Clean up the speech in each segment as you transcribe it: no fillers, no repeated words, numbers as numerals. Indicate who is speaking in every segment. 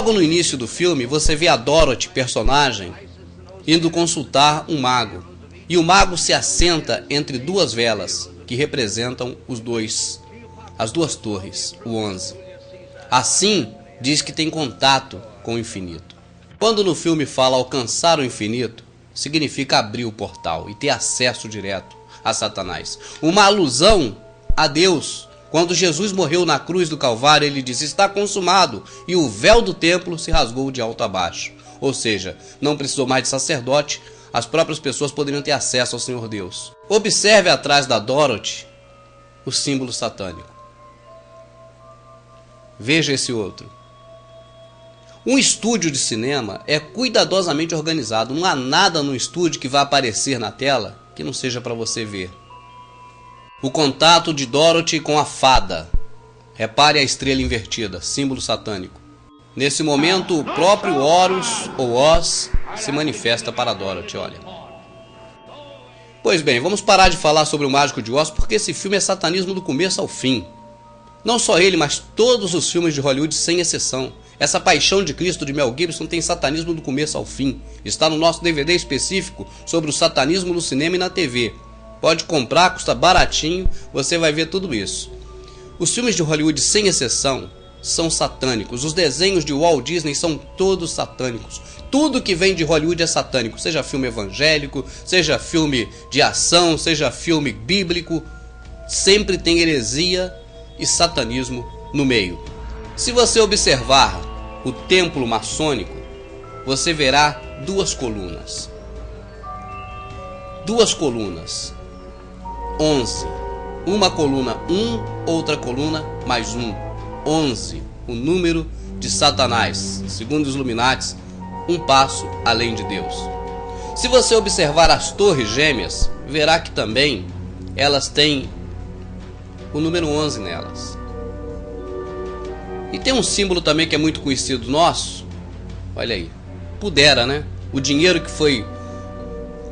Speaker 1: Logo no início do filme, você vê a Dorothy, personagem, indo consultar um mago. E o mago se assenta entre duas velas, que representam as duas torres, o 11. Assim, diz que tem contato com o infinito. Quando no filme fala alcançar o infinito, significa abrir o portal e ter acesso direto a Satanás. Uma alusão a Deus. Quando Jesus morreu na cruz do Calvário, ele disse: está consumado, e o véu do templo se rasgou de alto a baixo. Ou seja, não precisou mais de sacerdote, as próprias pessoas poderiam ter acesso ao Senhor Deus. Observe atrás da Dorothy o símbolo satânico. Veja esse outro. Um estúdio de cinema é cuidadosamente organizado. Não há nada no estúdio que vá aparecer na tela que não seja para você ver. O contato de Dorothy com a fada. Repare a estrela invertida, símbolo satânico. Nesse momento, o próprio Horus ou Oz se manifesta para Dorothy, olha. Pois bem, vamos parar de falar sobre o Mágico de Oz, porque esse filme é satanismo do começo ao fim. Não só ele, mas todos os filmes de Hollywood, sem exceção. Essa Paixão de Cristo de Mel Gibson tem satanismo do começo ao fim. Está no nosso DVD específico sobre o satanismo no cinema e na TV. Pode comprar, custa baratinho, você vai ver tudo isso. Os filmes de Hollywood, sem exceção, são satânicos. Os desenhos de Walt Disney são todos satânicos. Tudo que vem de Hollywood é satânico. Seja filme evangélico, seja filme de ação, seja filme bíblico. Sempre tem heresia e satanismo no meio. Se você observar o templo maçônico, você verá duas colunas. 11. Uma coluna 1, outra coluna mais 1. 11. O número de Satanás. Segundo os Illuminatis, um passo além de Deus. Se você observar as torres gêmeas, verá que também elas têm o número 11 nelas. E tem um símbolo também que é muito conhecido nosso. Olha aí. Pudera, né? O dinheiro que foi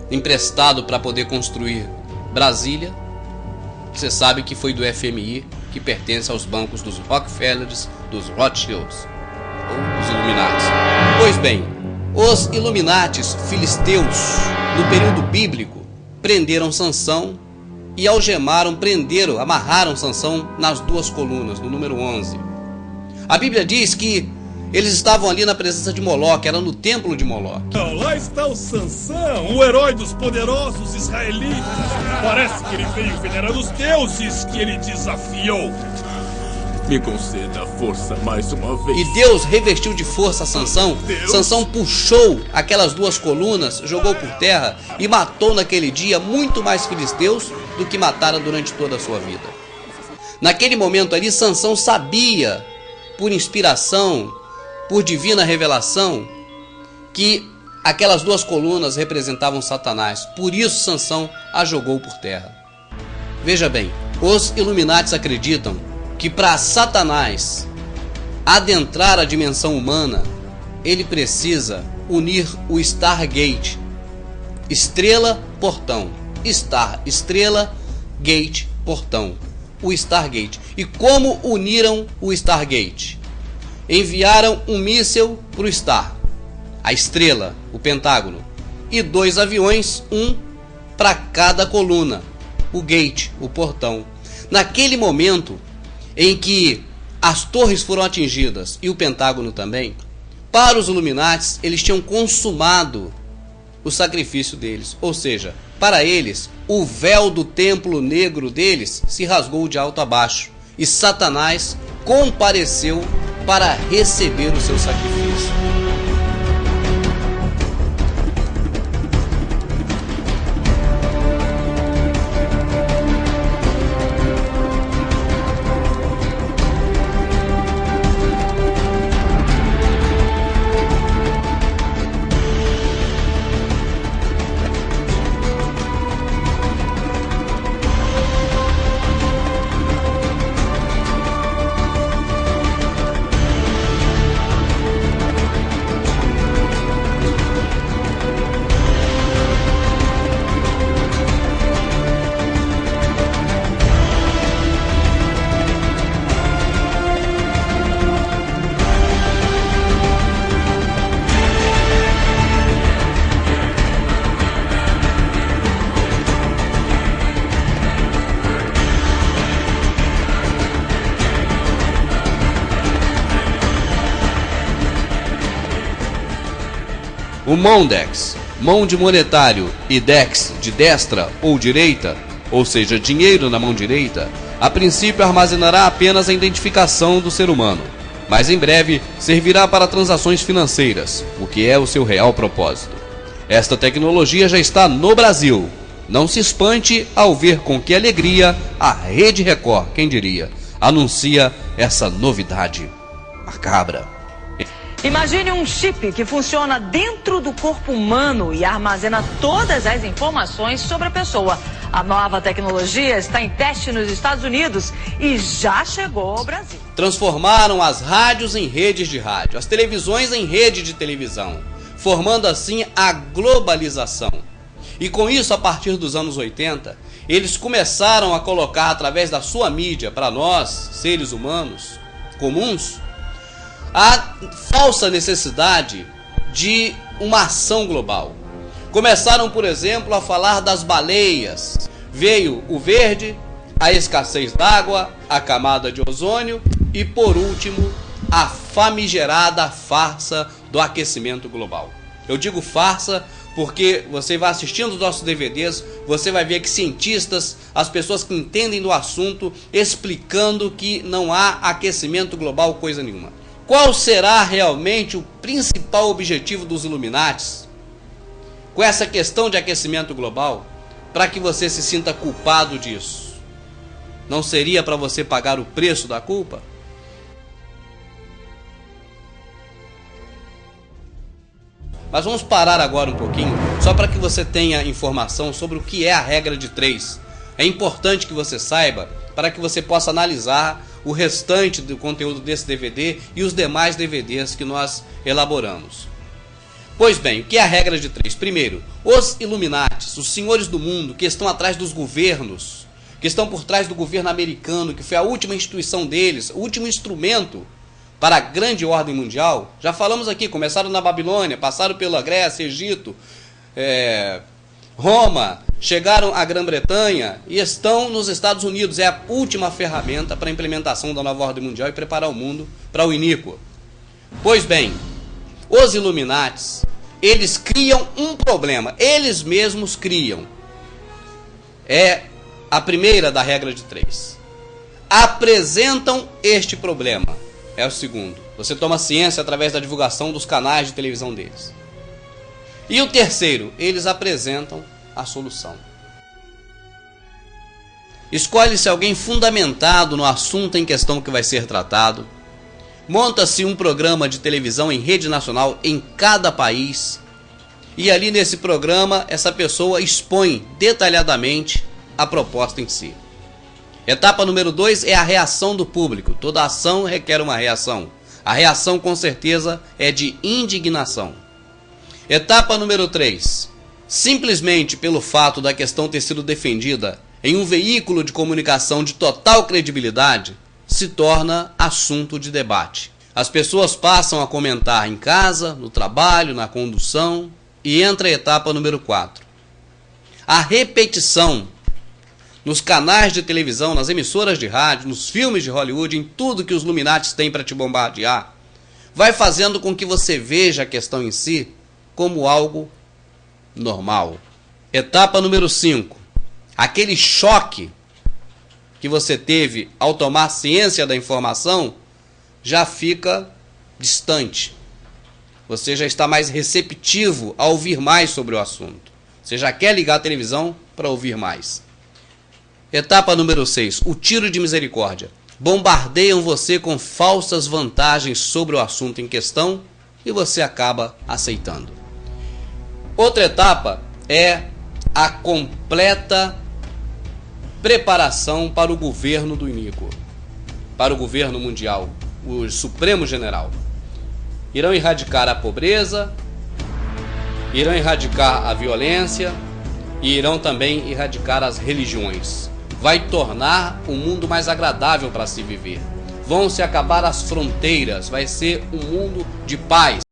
Speaker 1: emprestado para poder construir Brasília, você sabe que foi do FMI, que pertence aos bancos dos Rockefellers, dos Rothschilds, ou dos Illuminatis. Pois bem, os Illuminatis filisteus, no período bíblico, prenderam Sansão e algemaram, amarraram Sansão nas duas colunas, no número 11. A Bíblia diz que eles estavam ali na presença de Moloque, era no templo de Moloque.
Speaker 2: Lá está o Sansão, o herói dos poderosos israelitas. Parece que ele veio venerar os deuses que ele desafiou. Me conceda força mais uma vez.
Speaker 1: E Deus revestiu de força Sansão. Sansão puxou aquelas duas colunas, jogou por terra e matou naquele dia muito mais filisteus do que matara durante toda a sua vida. Naquele momento ali, Sansão sabia, por inspiração, por divina revelação, que aquelas duas colunas representavam Satanás. Por isso Sansão a jogou por terra. Veja bem, os Illuminatis acreditam que para Satanás adentrar a dimensão humana, ele precisa unir o Stargate. Estrela, portão. Star, estrela, gate, portão. O Stargate. E como uniram o Stargate? Enviaram um míssil para o Star, a estrela, o Pentágono, e 2 aviões, um para cada coluna, o gate, o portão. Naquele momento em que as torres foram atingidas e o Pentágono também, para os Illuminatis, eles tinham consumado o sacrifício deles. Ou seja, para eles, o véu do templo negro deles se rasgou de alto a baixo e Satanás compareceu para receber o seu sacrifício. O Mondex, mão de monetário, e Dex, de destra ou direita, ou seja, dinheiro na mão direita, a princípio armazenará apenas a identificação do ser humano, mas em breve servirá para transações financeiras, o que é o seu real propósito. Esta tecnologia já está no Brasil. Não se espante ao ver com que alegria a Rede Record, quem diria, anuncia essa novidade macabra.
Speaker 3: Imagine um chip que funciona dentro do corpo humano e armazena todas as informações sobre a pessoa. A nova tecnologia está em teste nos Estados Unidos e já chegou ao Brasil.
Speaker 1: Transformaram as rádios em redes de rádio, as televisões em rede de televisão, formando assim a globalização. E com isso, a partir dos anos 80, eles começaram a colocar através da sua mídia para nós, seres humanos comuns, a falsa necessidade de uma ação global. Começaram, por exemplo, a falar das baleias. Veio o verde, a escassez d'água, a camada de ozônio e, por último, a famigerada farsa do aquecimento global. Eu digo farsa porque você vai assistindo os nossos DVDs, você vai ver que cientistas, as pessoas que entendem do assunto, explicando que não há aquecimento global coisa nenhuma. Qual será realmente o principal objetivo dos Illuminatis com essa questão de aquecimento global, para que você se sinta culpado disso? Não seria para você pagar o preço da culpa? Mas vamos parar agora um pouquinho, só para que você tenha informação sobre o que é a regra de 3. É importante que você saiba, para que você possa analisar o restante do conteúdo desse DVD e os demais DVDs que nós elaboramos. Pois bem, o que é a regra de 3? Primeiro, os Illuminatis, os senhores do mundo que estão atrás dos governos, que estão por trás do governo americano, que foi a última instituição deles, o último instrumento para a grande ordem mundial. Já falamos aqui, começaram na Babilônia, passaram pela Grécia, Egito, Roma, chegaram à Grã-Bretanha e estão nos Estados Unidos. É a última ferramenta para a implementação da nova ordem mundial e preparar o mundo para o iníquo. Pois bem, os Illuminatis, eles criam um problema, eles mesmos criam. É a primeira da regra de 3. Apresentam este problema. É o segundo. Você toma ciência através da divulgação dos canais de televisão deles. E o terceiro, eles apresentam a solução. Escolhe-se alguém fundamentado no assunto em questão que vai ser tratado. Monta-se um programa de televisão em rede nacional em cada país. E ali nesse programa, essa pessoa expõe detalhadamente a proposta em si. Etapa número 2 é a reação do público. Toda ação requer uma reação. A reação, com certeza, é de indignação. Etapa número 3. Simplesmente pelo fato da questão ter sido defendida em um veículo de comunicação de total credibilidade, se torna assunto de debate. As pessoas passam a comentar em casa, no trabalho, na condução, e entra a etapa número 4. A repetição nos canais de televisão, nas emissoras de rádio, nos filmes de Hollywood, em tudo que os Illuminatis têm para te bombardear, vai fazendo com que você veja a questão em si como algo normal. Etapa número 5. Aquele choque que você teve ao tomar ciência da informação já fica distante. Você já está mais receptivo a ouvir mais sobre o assunto. Você já quer ligar a televisão para ouvir mais. Etapa número 6. O tiro de misericórdia. Bombardeiam você com falsas vantagens sobre o assunto em questão e você acaba aceitando. Outra etapa é a completa preparação para o governo do iníquo, para o governo mundial, o Supremo General. Irão erradicar a pobreza, irão erradicar a violência e irão também erradicar as religiões. Vai tornar o mundo mais agradável para se viver. Vão se acabar as fronteiras, vai ser um mundo de paz.